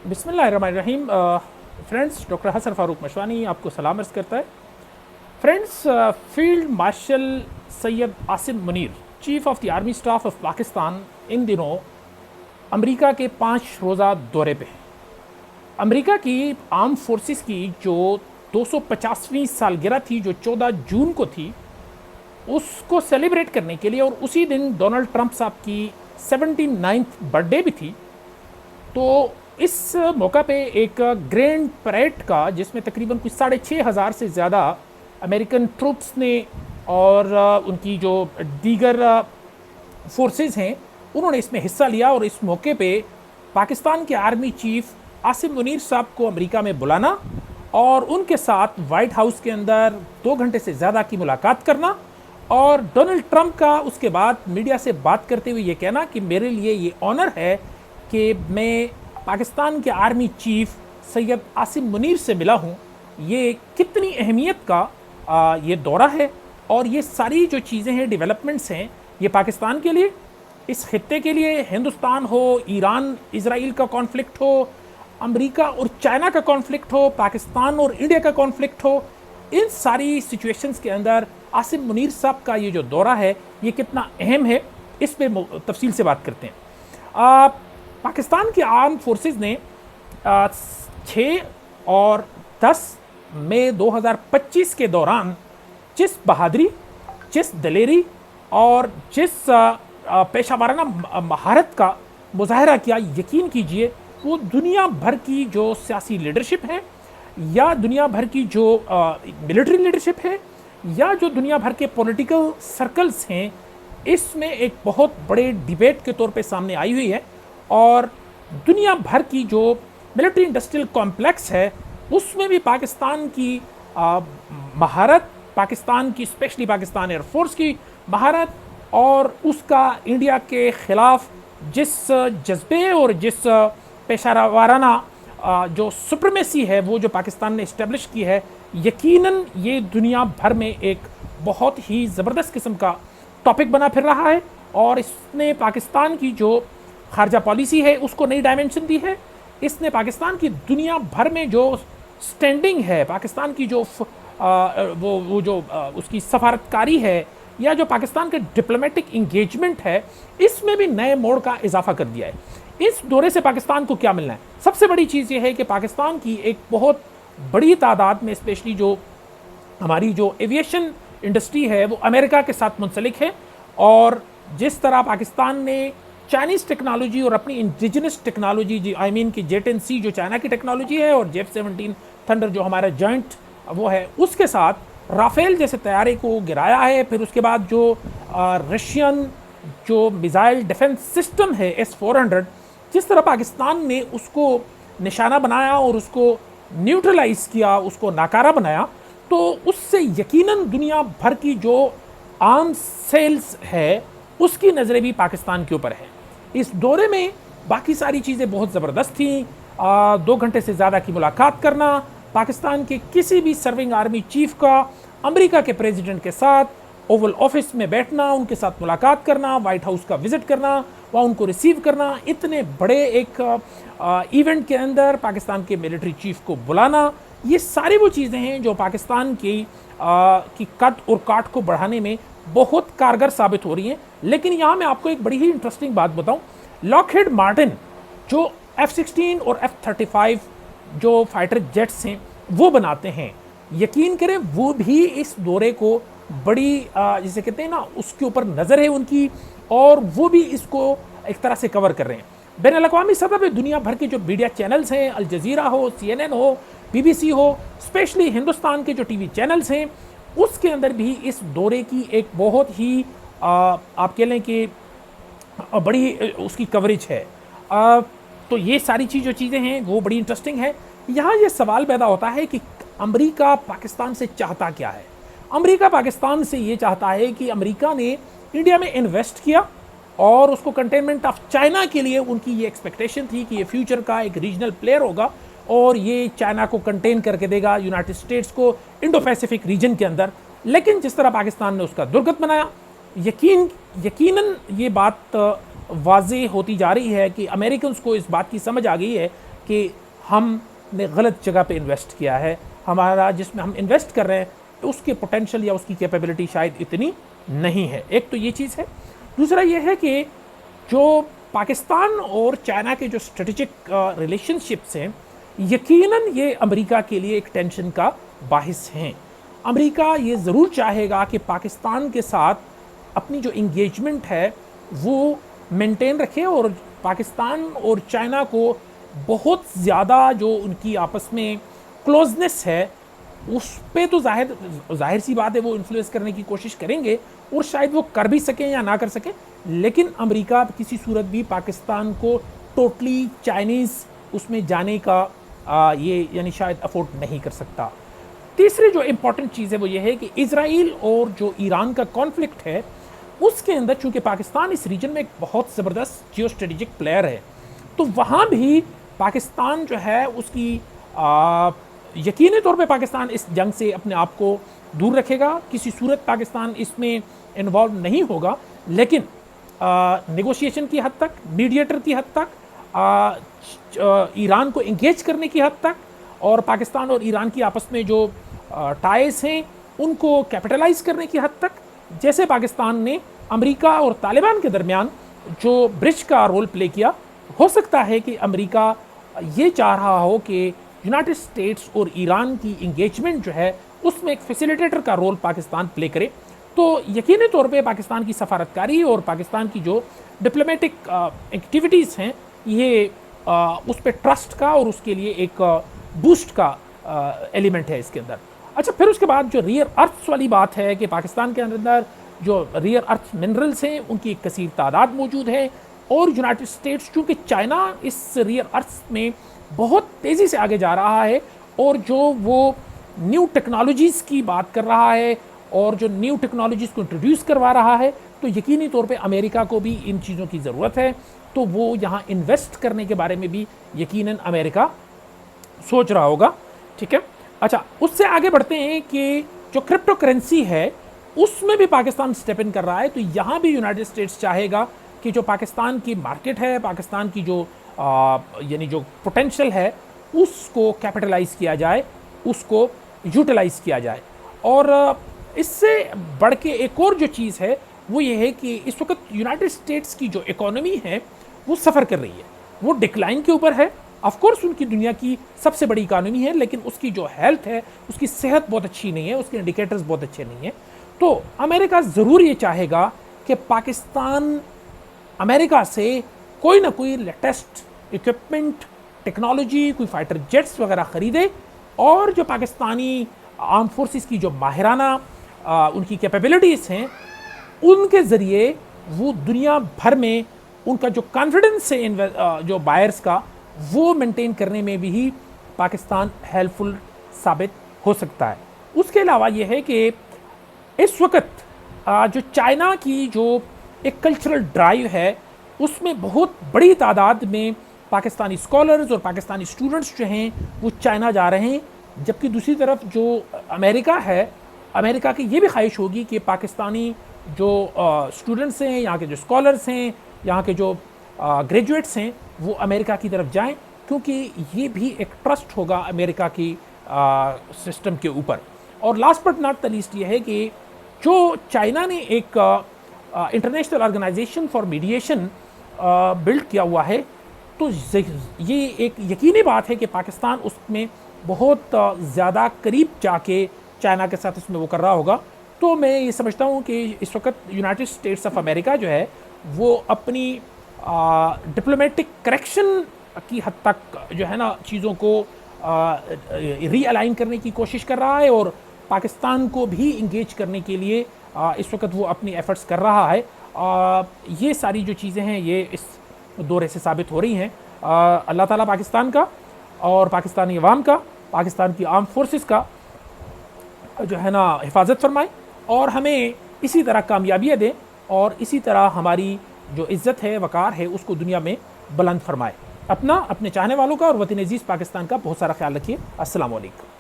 बिस्मिल्लाहिर्रहमानिर्रहीम। Friends, doctor Hasan Farooq Mashwani आपको सलाम अर्ज़ करता है। Friends, field marshal Syed Asim Munir, chief of the army staff of Pakistan, इन दिनों अमेरिका के 5 रोज़ा दौरे पे हैं। अमेरिका की आर्म फोर्सेस की जो 250वीं सालगिरह थी, जो 14 जून को थी, उसको सेलिब्रेट करने के लिए, और उसी दिन डोनाल्ड ट्रंप साहब की 79th बर्थडे भी थी। तो इस मौका पे एक ग्रैंड परेड का, जिसमें तकरीबन कुछ 6,500 से ज़्यादा अमेरिकन ट्रूप्स ने और उनकी जो दीगर फोर्सेस हैं, उन्होंने इसमें हिस्सा लिया। और इस मौके पे पाकिस्तान के आर्मी चीफ आसिम मुनीर साहब को अमेरिका में बुलाना और उनके साथ वाइट हाउस के अंदर 2 घंटे से ज़्यादा की मुलाकात करना, और डोनाल्ड ट्रंप का उसके बाद मीडिया से बात करते हुए ये कहना कि मेरे लिए ये ऑनर है कि मैं पाकिस्तान के आर्मी चीफ सैयद आसिम मुनीर से मिला हूँ। ये कितनी अहमियत का ये दौरा है, और ये सारी जो चीज़ें हैं, डेवलपमेंट्स हैं, ये पाकिस्तान के लिए, इस खित्ते के लिए, हिंदुस्तान हो, ईरान इसराइल का कॉन्फ्लिक्ट हो, अमेरिका और चाइना का कॉन्फ्लिक्ट हो, पाकिस्तान और इंडिया का कॉन्फ्लिक्ट हो, इन सारी सिचुएशंस के अंदर आसिम मुनीर साहब का ये जो दौरा है, ये कितना अहम है, इस पे तफसील से बात करते हैं। पाकिस्तान की आर्म फोर्सेस ने 6 और 10 मई 2025 के दौरान जिस बहादुरी, जिस दलेरी और जिस पेशा वाराना महारत का मुजाहरा किया, यकीन कीजिए वो दुनिया भर की जो सियासी लीडरशिप है, या दुनिया भर की जो मिलिट्री लीडरशिप है, या जो दुनिया भर के पॉलिटिकल सर्कल्स हैं, इसमें एक बहुत बड़े डिबेट के तौर पे सामने आई हुई है। और दुनिया भर की जो मिलिट्री इंडस्ट्रियल कॉम्प्लेक्स है, उसमें भी पाकिस्तान की महारत, पाकिस्तान की स्पेशली पाकिस्तान एयरफोर्स की महारत, और उसका इंडिया के ख़िलाफ़ जिस जज्बे और जिस पेशा वाराना जो सुप्रीमेसी है, वो जो पाकिस्तान ने इस्टेब्लिश की है, यकीनन ये दुनिया भर में एक बहुत ही ज़बरदस्त किस्म का टॉपिक बना फिर रहा है। और इसने पाकिस्तान की जो खारजा पॉलिसी है उसको नई डायमेंशन दी है। इसने पाकिस्तान की दुनिया भर में जो स्टैंडिंग है, पाकिस्तान की जो उसकी सफारतकारी है, या जो पाकिस्तान के डिप्लोमेटिक इंगेजमेंट है, इसमें भी नए मोड़ का इजाफा कर दिया है। इस दौरे से पाकिस्तान को क्या मिलना है? सबसे बड़ी चीज़ ये है कि पाकिस्तान की एक बहुत बड़ी तादाद में, स्पेशली जो हमारी जो एविएशन इंडस्ट्री है, वो अमेरिका के साथ मुंसलिक है। और जिस तरह पाकिस्तान ने चाइनीज़ टेक्नोलॉजी और अपनी इंडिजिनस टेक्नोलॉजी, आई मीन कि जेट-10C जो चाइना की टेक्नोलॉजी है, और F-17 थंडर जो हमारा जॉइंट वो है, उसके साथ राफेल जैसे तैयारे को गिराया है। फिर उसके बाद जो रशियन जो मिसाइल डिफेंस सिस्टम है S-400, जिस तरह पाकिस्तान ने उसको निशाना बनाया और उसको न्यूट्रलाइज किया, उसको नाकारा बनाया, तो उससे यकीनन दुनिया भर की जो आर्म्स सेल्स है, उसकी नज़रें भी पाकिस्तान के ऊपर है। इस दौरे में बाकी सारी चीज़ें बहुत ज़बरदस्त थी। 2 घंटे से ज़्यादा की मुलाकात करना, पाकिस्तान के किसी भी सर्विंग आर्मी चीफ का अमेरिका के प्रेसिडेंट के साथ ओवल ऑफिस में बैठना, उनके साथ मुलाकात करना, वाइट हाउस का विज़िट करना, वहाँ उनको रिसीव करना, इतने बड़े एक इवेंट के अंदर पाकिस्तान के मिलिट्री चीफ को बुलाना, ये सारी वो चीज़ें हैं जो पाकिस्तान की कद और काठ को बढ़ाने में बहुत कारगर साबित हो रही हैं। लेकिन यहाँ मैं आपको एक बड़ी ही इंटरेस्टिंग बात बताऊँ। लॉकहीड मार्टिन जो F-16 और F-35 जो फाइटर जेट्स हैं वो बनाते हैं, यकीन करें वो भी इस दौरे को बड़ी जिसे कहते हैं ना, उसके ऊपर नज़र है उनकी, और वो भी इसको एक तरह से कवर कर रहे हैं। बैनुल-अक़वामी सतह पे दुनिया भर के जो मीडिया चैनल्स हैं, अल जज़ीरा हो, CNN हो, BBC हो, स्पेशली हिंदुस्तान के जो TV चैनल्स हैं, उसके अंदर भी इस दौरे की एक बहुत ही आप कह लें कि बड़ी उसकी कवरेज है। तो ये सारी जो चीज़ें हैं वो बड़ी इंटरेस्टिंग है। यहाँ ये सवाल पैदा होता है कि अमेरिका पाकिस्तान से चाहता क्या है? अमेरिका पाकिस्तान से ये चाहता है कि अमेरिका ने इंडिया में इन्वेस्ट किया, और उसको कंटेनमेंट ऑफ चाइना के लिए उनकी ये एक्सपेक्टेशन थी कि ये फ्यूचर का एक रीजनल प्लेयर होगा, और ये चाइना को कंटेन करके देगा, यूनाइटेड स्टेट्स को इंडो पैसिफिक रीजन के अंदर। लेकिन जिस तरह पाकिस्तान ने उसका दुर्गत बनाया, यकीनन ये बात वाज़ेह होती जा रही है कि अमेरिकन्स को इस बात की समझ आ गई है कि हमने गलत जगह पे इन्वेस्ट किया है, हमारा जिसमें हम इन्वेस्ट कर रहे हैं उसके पोटेंशियल या उसकी कैपेबिलिटी शायद इतनी नहीं है। एक तो ये चीज़ है। दूसरा ये है कि जो पाकिस्तान और चाइना के जो स्ट्रेटेजिक रिलेशनशिप्स हैं, यकीनन ये अमेरिका के लिए एक टेंशन का बाहिस हैं। अमेरिका ये ज़रूर चाहेगा कि पाकिस्तान के साथ अपनी जो इंगेजमेंट है वो मेंटेन रखे और पाकिस्तान और चाइना को बहुत ज़्यादा जो उनकी आपस में क्लोजनेस है उस पे तो जाहिर सी बात है वो इन्फ्लुएंस करने की कोशिश करेंगे और शायद वो कर भी सकें या ना कर सकें, लेकिन अमेरिका किसी सूरत भी पाकिस्तान को टोटली चाइनीज़ उसमें जाने का ये यानी शायद अफोर्ड नहीं कर सकता। तीसरी जो इम्पॉर्टेंट चीज़ है वो ये है कि इजराइल और जो ईरान का कॉन्फ्लिक्ट है उसके अंदर चूंकि पाकिस्तान इस रीजन में एक बहुत ज़बरदस्त जियो स्ट्रेटेजिक प्लेयर है, तो वहाँ भी पाकिस्तान जो है उसकी यकीनी तौर पे पाकिस्तान इस जंग से अपने आप को दूर रखेगा, किसी सूरत पाकिस्तान इसमें इन्वॉल्व नहीं होगा, लेकिन नेगोशिएशन की हद तक, मीडिएटर की हद तक, ईरान को इंगेज करने की हद तक और पाकिस्तान और ईरान की आपस में जो टाइज हैं उनको कैपिटलाइज करने की हद तक, जैसे पाकिस्तान ने अमेरिका और तालिबान के दरमियान जो ब्रिज का रोल प्ले किया, हो सकता है कि अमेरिका ये चाह रहा हो कि यूनाइटेड स्टेट्स और ईरान की इंगेजमेंट जो है उसमें एक फैसिलिटेटर का रोल पाकिस्तान प्ले करे। तो यकीनी तौर पे पाकिस्तान की सफारतकारी और पाकिस्तान की जो डिप्लोमेटिक एक्टिविटीज़ हैं ये उस पर ट्रस्ट का और उसके लिए एक बूस्ट का एलिमेंट है इसके अंदर। अच्छा, फिर उसके बाद जो रियर अर्थ्स वाली बात है कि पाकिस्तान के अंदर जो रियर अर्थ मिनरल्स हैं उनकी एक कसीर तादाद मौजूद है और यूनाइटेड स्टेट्स चूँकि चाइना इस रियर अर्थ्स में बहुत तेज़ी से आगे जा रहा है और जो वो न्यू टेक्नोलॉजीज़ की बात कर रहा है और जो न्यू टेक्नोलॉजीज़ को इंट्रोड्यूस करवा रहा है, तो यकीनी तौर पे अमेरिका को भी इन चीज़ों की ज़रूरत है, तो वो यहाँ इन्वेस्ट करने के बारे में भी यकीनन अमेरिका सोच रहा होगा। ठीक है। अच्छा, उससे आगे बढ़ते हैं कि जो क्रिप्टो करेंसी है उसमें भी पाकिस्तान स्टेप इन कर रहा है, तो यहाँ भी यूनाइटेड स्टेट्स चाहेगा कि जो पाकिस्तान की मार्केट है, पाकिस्तान की जो यानी जो पोटेंशियल है उसको कैपिटलाइज किया जाए, उसको यूटिलाइज किया जाए। और इससे बढ़ के एक और जो चीज़ है वो ये है कि इस वक्त यूनाइटेड स्टेट्स की जो इकोनॉमी है वो सफ़र कर रही है, वो डिक्लाइन के ऊपर है। ऑफ कोर्स उनकी दुनिया की सबसे बड़ी इकोनॉमी है, लेकिन उसकी जो हेल्थ है, उसकी सेहत बहुत अच्छी नहीं है, उसके इंडिकेटर्स बहुत अच्छे नहीं हैं। तो अमेरिका ज़रूर ये चाहेगा कि पाकिस्तान अमेरिका से कोई ना कोई लेटेस्ट इक्विपमेंट, टेक्नोलॉजी, कोई फाइटर जेट्स वगैरह ख़रीदे और जो पाकिस्तानी आर्म फोर्सेस की जो माहिराना उनकी कैपेबिलिटीज़ हैं उनके ज़रिए वो दुनिया भर में उनका जो कॉन्फिडेंस है जो बायर्स का वो मेंटेन करने में भी पाकिस्तान हेल्पफुल साबित हो सकता है। उसके अलावा ये है कि इस वक्त जो चाइना की जो एक कल्चरल ड्राइव है उसमें बहुत बड़ी तादाद में पाकिस्तानी स्कॉलर्स और पाकिस्तानी स्टूडेंट्स जो हैं वो चाइना जा रहे हैं, जबकि दूसरी तरफ जो अमेरिका है, अमेरिका की ये भी ख्वाहिश होगी कि पाकिस्तानी जो स्टूडेंट्स हैं, यहाँ के जो स्कॉलर्स हैं, यहाँ के जो ग्रेजुएट्स हैं वो अमेरिका की तरफ जाएं, क्योंकि ये भी एक ट्रस्ट होगा अमेरिका की सिस्टम के ऊपर। और last but not the least ये है कि जो चाइना ने एक international organization for mediation build किया हुआ है, तो ये एक यकीनी बात है कि पाकिस्तान उसमें बहुत ज़्यादा करीब जाके चाइना के साथ उसमें वो कर रहा होगा। तो मैं ये समझता हूँ कि इस वक्त यूनाइटेड स्टेट्स ऑफ अमेरिका जो है वो अपनी डिप्लोमेटिक करेक्शन की हद तक जो है ना चीज़ों को रीअलाइन करने की कोशिश कर रहा है और पाकिस्तान को भी इंगेज करने के लिए इस वक्त वो अपनी एफर्ट्स कर रहा है। ये सारी जो चीज़ें हैं ये इस दौरे से साबित हो रही हैं। अल्लाह ताला पाकिस्तान का और पाकिस्तानी अवाम का, पाकिस्तान की आर्म फोर्सेस का जो है ना हिफाजत फरमाए और हमें इसी तरह कामयाबियाँ दें और इसी तरह हमारी जो इज़्ज़त है, वक़ार है, उसको दुनिया में बुलंद फरमाए। अपना, अपने चाहने वालों का और वतन अज़ीज़ पाकिस्तान का बहुत सारा ख्याल रखिए। अस्सलाम वालेकुम।